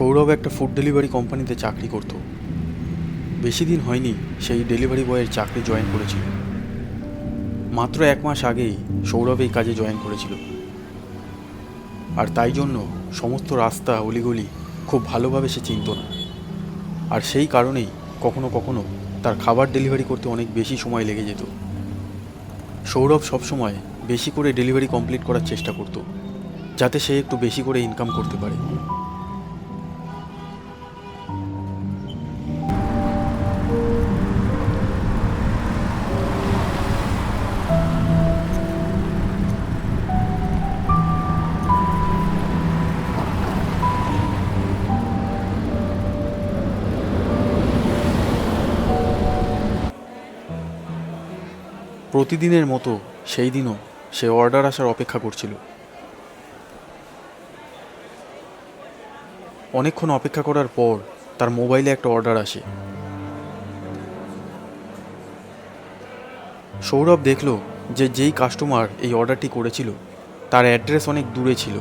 সৌরভ একটা food delivery কোম্পানিতে চাকরি করত। বেশি দিন হয়নি সেই ডেলিভারি বয়ের চাকরি জয়েন করেছিল। মাত্র 1 মাস আগেই সৌরভ এই কাজে জয়েন করেছিল, আর তাই জন্য সমস্ত রাস্তা অলিগলি খুব ভালোভাবে সে চিনত না। আর সেই কারণেই কখনো কখনো তার খাবার ডেলিভারি করতে অনেক বেশি সময় লেগে যেত। সৌরভ সবসময় বেশি করে ডেলিভারি কমপ্লিট করার চেষ্টা করত, যাতে সে একটু বেশি করে ইনকাম করতে পারে। প্রতিদিনের মতো সেই দিনও সে অর্ডার আসার অপেক্ষা করছিল। অনেকক্ষণ অপেক্ষা করার পর তার মোবাইলে একটা অর্ডার আসে। সৌরভ দেখল যে যেই কাস্টমার এই অর্ডারটি করেছিল তার অ্যাড্রেস অনেক দূরে ছিল,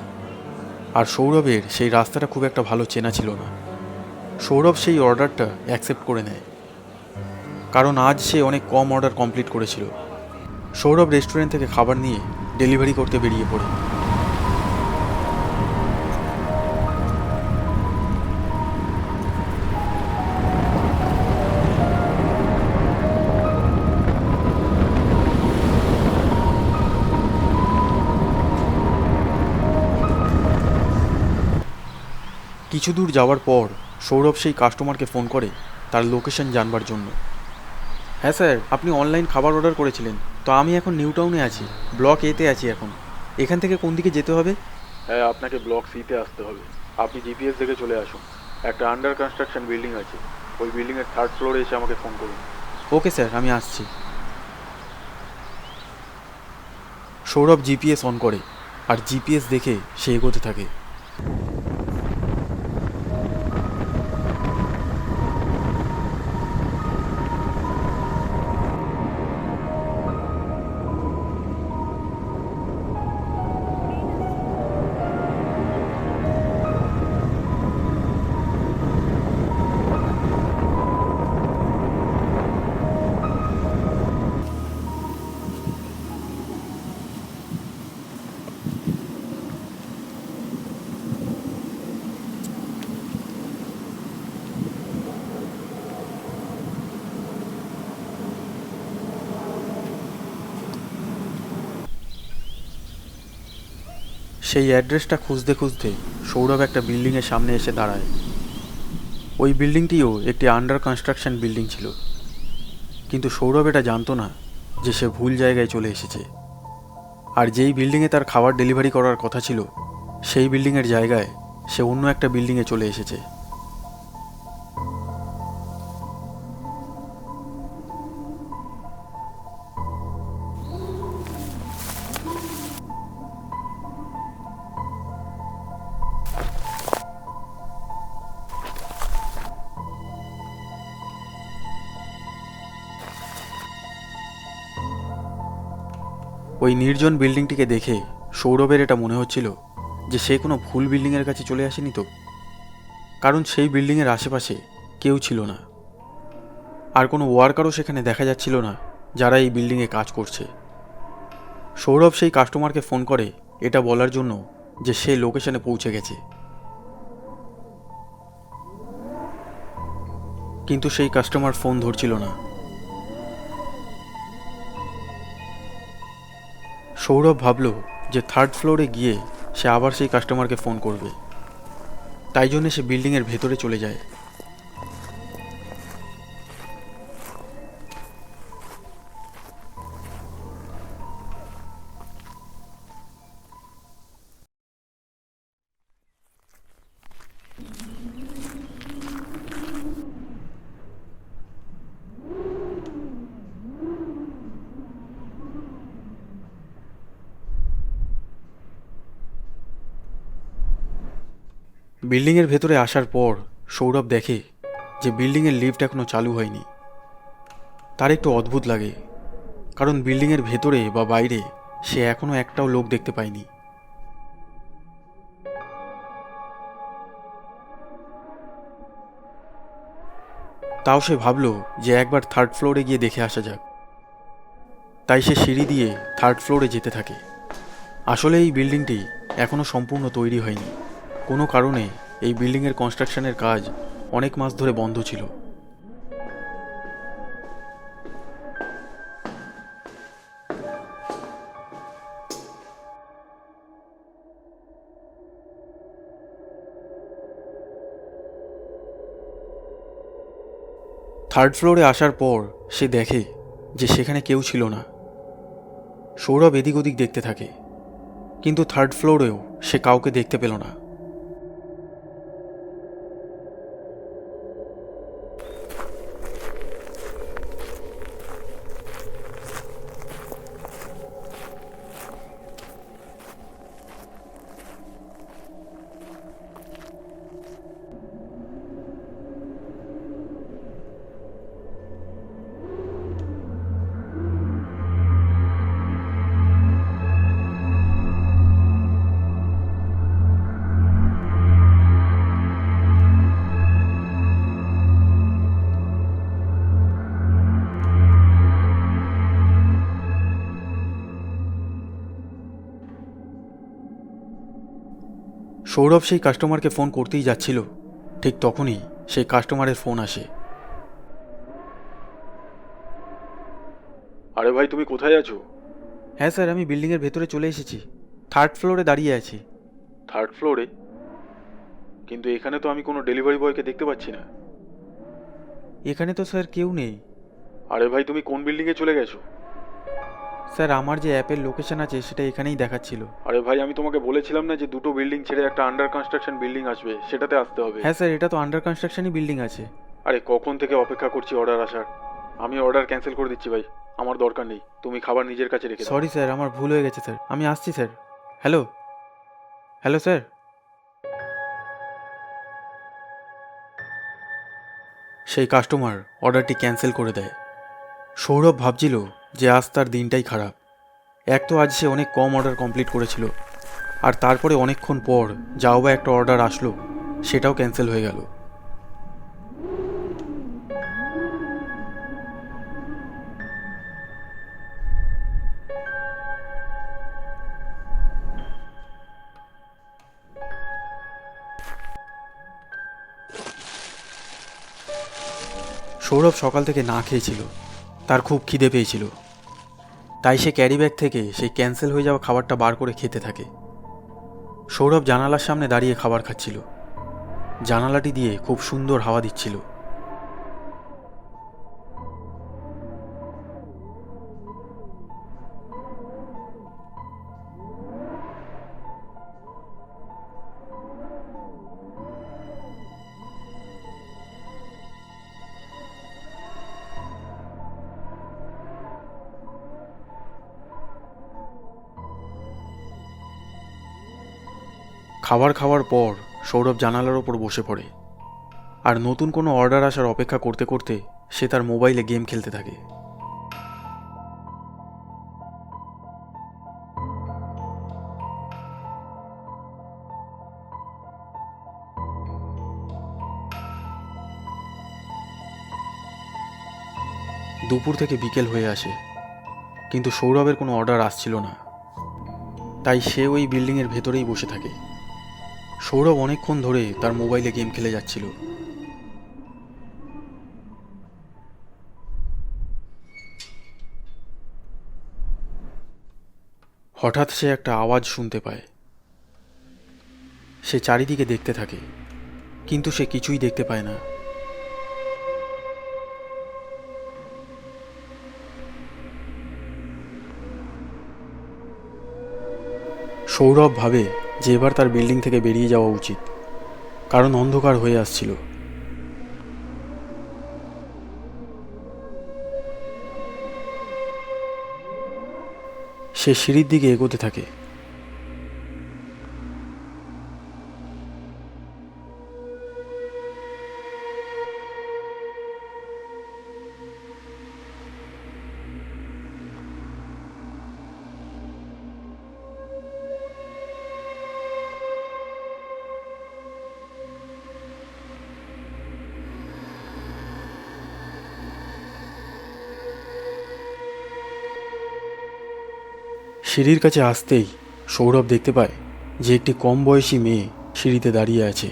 আর সৌরভের সেই রাস্তাটা খুব একটা ভালো চেনা ছিল না। সৌরভ সেই অর্ডারটা অ্যাকসেপ্ট করে নেয়, কারণ আজ সে অনেক কম অর্ডার কমপ্লিট করেছিল। সৌরভ রেস্টুরেন্ট থেকে খাবার নিয়ে ডেলিভারি করতে বেরিয়ে পড়ে। কিছু দূর যাওয়ার পর সৌরভ সেই কাস্টমারকে ফোন করে তার লোকেশন জানবার জন্য। হ্যাঁ স্যার, আপনি অনলাইন খাবার অর্ডার করেছিলেন, তো আমি এখন নিউ টাউনে আছি, ব্লক এতে আছি এখন। এখান থেকে কোন দিকে যেতে হবে? হ্যাঁ, আপনাকে ব্লক সিতে আসতে হবে। আপনি জিপিএস দেখে চলে আসুন। একটা আন্ডার কনস্ট্রাকশন বিল্ডিং আছে, ওই বিল্ডিংয়ের 3rd ফ্লোরে এসে আমাকে ফোন করুন। ওকে স্যার, আমি আসছি। সৌরভ জিপিএস অন করে, আর জিপিএস দেখে সে এগোতে থাকে। সেই অ্যাড্রেসটা খুঁজতে খুঁজতে সৌরভ একটা বিল্ডিংয়ের সামনে এসে দাঁড়ায়। ওই বিল্ডিংটিও একটি আন্ডার কনস্ট্রাকশন বিল্ডিং ছিল, কিন্তু সৌরভ এটা জানতো না যে সে ভুল জায়গায় চলে এসেছে। আর যেই বিল্ডিংয়ে তার খাবার ডেলিভারি করার কথা ছিল, সেই বিল্ডিংয়ের জায়গায় সে অন্য একটা বিল্ডিংয়ে চলে এসেছে। ওই নির্জন বিল্ডিংটিকে দেখে সৌরভের এটা মনে হচ্ছিল যে সে কোনো ভুল বিল্ডিংয়ের কাছে চলে আসেনি তো, কারণ সেই বিল্ডিংয়ের আশেপাশে কেউ ছিল না, আর কোনো ওয়ার্কারও সেখানে দেখা যাচ্ছিল না যারা এই বিল্ডিংয়ে কাজ করছে। সৌরভ সেই কাস্টমারকে ফোন করে এটা বলার জন্য যে সে লোকেশনে পৌঁছে গেছে, কিন্তু সেই কাস্টমার ফোন ধরছিল না। সৌরভ ভাবল যে 3rd ফ্লোরে গিয়ে সে আবার সেই কাস্টমারকে ফোন করবে, তাই জন্য সে বিল্ডিংয়ের ভেতরে চলে যায়। বিল্ডিংয়ের ভেতরে আসার পর সৌরভ দেখে যে বিল্ডিংয়ের লিফট এখনও চালু হয়নি। তার একটু অদ্ভুত লাগে, কারণ বিল্ডিংয়ের ভেতরে বা বাইরে সে এখনও একটাও লোক দেখতে পায়নি। তাও সে ভাবল যে একবার থার্ড ফ্লোরে গিয়ে দেখে আসা যাক। তাই সে সিঁড়ি দিয়ে থার্ড ফ্লোরে যেতে থাকে। আসলে এই বিল্ডিংটি এখনও সম্পূর্ণ তৈরি হয়নি। কোনো কারণে এই বিল্ডিংয়ের কনস্ট্রাকশনের কাজ অনেক মাস ধরে বন্ধ ছিল। থার্ড ফ্লোরে আসার পর সে দেখে যে সেখানে কেউ ছিল না। সৌরভ এদিক ওদিক দেখতে থাকে, কিন্তু থার্ড ফ্লোরেও সে কাউকে দেখতে পেল না। সৌরভ সেই কাস্টমারকে ফোন করতেই যাচ্ছিল, ঠিক তখনই সেই কাস্টমারের ফোন আসে। আরে ভাই, তুমি কোথায় আছো? হ্যাঁ স্যার, আমি বিল্ডিংয়ের ভেতরে চলে এসেছি। থার্ড ফ্লোরে দাঁড়িয়ে আছি। থার্ড ফ্লোরে? কিন্তু এখানে তো আমি কোনো ডেলিভারি বয়কে দেখতে পাচ্ছি না। এখানে তো স্যার কেউ নেই। আরে ভাই, তুমি কোন বিল্ডিংয়ে চলে গেছো? স্যার, আমার যে অ্যাপের লোকেশন আছে সেটা এখানেই দেখাচ্ছিল। আরে ভাই, আমি তোমাকে বলেছিলাম না যে দুটো বিল্ডিং ছেড়ে একটা আন্ডার কনস্ট্রাকশন বিল্ডিং আসবে, সেটাতে আসতে হবে। হ্যাঁ স্যার, এটা তো আন্ডার কনস্ট্রাকশনই বিল্ডিং আছে। আরে কখন থেকে অপেক্ষা করছি অর্ডার আসার। আমি অর্ডার ক্যান্সেল করে দিচ্ছি ভাই, আমার দরকার নেই। তুমি খাবার নিজের কাছে রেখে দাও। সরি স্যার, আমার ভুল হয়ে গেছে স্যার, আমি আসছি স্যার। Hello hello sir. সেই কাস্টমার অর্ডারটি ক্যান্সেল করে দেয়। সৌরভ ভাবছিল যে আজ তার দিনটাই খারাপ। এক তো আজ সে অনেক কম অর্ডার কমপ্লিট করেছিল, আর তারপরে অনেকক্ষণ পর যাও বা একটা অর্ডার আসলো, সেটাও ক্যান্সেল হয়ে গেল। সৌরভ সকাল থেকে না খেয়েছিল, তার খুব খিদে পেয়েছিল। তাই সে ক্যারি ব্যাগ থেকে সেই ক্যান্সেল হয়ে যাওয়া খাবারটা বার করে খেতে থাকে। সৌরভ জানালার সামনে দাঁড়িয়ে খাবার খাচ্ছিল। জানালাটি দিয়ে খুব সুন্দর হাওয়া দিচ্ছিল। খাবার খাওয়ার পর সৌরভ জানালার ওপর বসে পড়ে, আর নতুন কোনো অর্ডার আসার অপেক্ষা করতে করতে সে তার মোবাইলে গেম খেলতে থাকে। দুপুর থেকে বিকেল হয়ে আসে, কিন্তু সৌরভের কোনো অর্ডার আসছিল না। তাই সে ওই বিল্ডিংয়ের ভেতরেই বসে থাকে। সৌরভ অনেকক্ষণ ধরে তার মোবাইলে গেম খেলে যাচ্ছিল। হঠাৎ সে একটা আওয়াজ শুনতে পায়। সে চারিদিকে দেখতে থাকে, কিন্তু সে কিছুই দেখতে পায় না। সৌরভ ভাবে যে এবার তার বিল্ডিং থেকে বেরিয়ে যাওয়া উচিত, কারণ অন্ধকার হয়ে আসছিল। সে সিঁড়ির দিকে এগোতে থাকে। সিঁড়ির কাছে আসতেই সৌরভ দেখতে পায় যে একটি কম বয়সী মেয়ে সিঁড়িতে দাঁড়িয়ে আছে।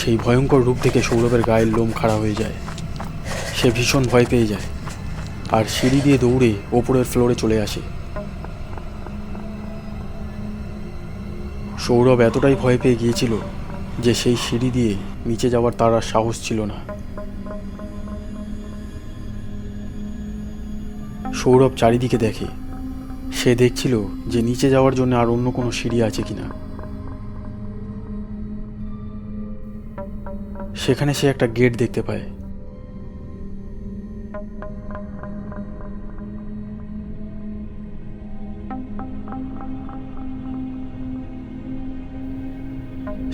সেই ভয়ঙ্কর রূপ দেখে সৌরভের গায়ের লোম খাড়া হয়ে যায়। সে ভীষণ ভয় পেয়ে যায় আর সিঁড়ি দিয়ে দৌড়ে ওপরের ফ্লোরে চলে আসে। সৌরভ এতটাই ভয় পেয়ে গিয়েছিল যে সেই সিঁড়ি দিয়ে নিচে যাওয়ার তার আর সাহস ছিল না। সৌরভ চারিদিকে দেখে। সে দেখছিল যে নিচে যাওয়ার জন্য আর অন্য কোনো সিঁড়ি আছে কিনা। সেখানে সে একটা গেট দেখতে পায়।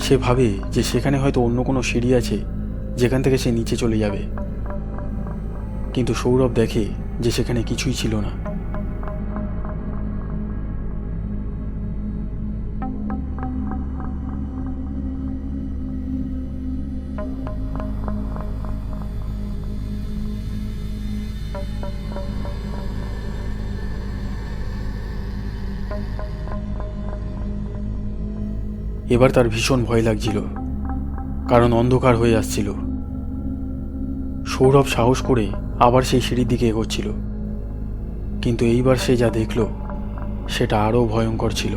সে ভাবে যে সেখানে হয়তো অন্য কোনো সিঁড়ি আছে যেখান থেকে সে নিচে চলে যাবে, কিন্তু সৌরভ দেখে যে সেখানে কিছুই ছিল না। এবার তার ভীষণ ভয় লাগছিল, কারণ অন্ধকার হয়ে আসছিল। সৌরভ সাহস করে আবার সেই সিঁড়ির দিকে এগোচ্ছিল, কিন্তু এইবার সে যা দেখল সেটা আরও ভয়ঙ্কর ছিল।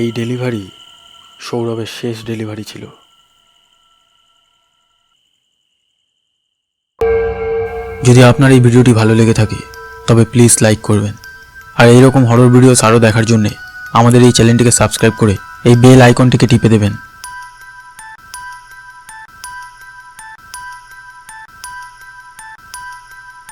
এই ডেলিভারি সৌরভের শেষ ডেলিভারি ছিল। যদি আপনার এই ভিডিওটি ভালো লেগে থাকে তবে প্লিজ লাইক করবেন, আর এইরকম হরর ভিডিওস আরও দেখার জন্যে আমাদের এই চ্যানেলটিকে সাবস্ক্রাইব করে এই বেল আইকনটিকে টিপে দেবেন।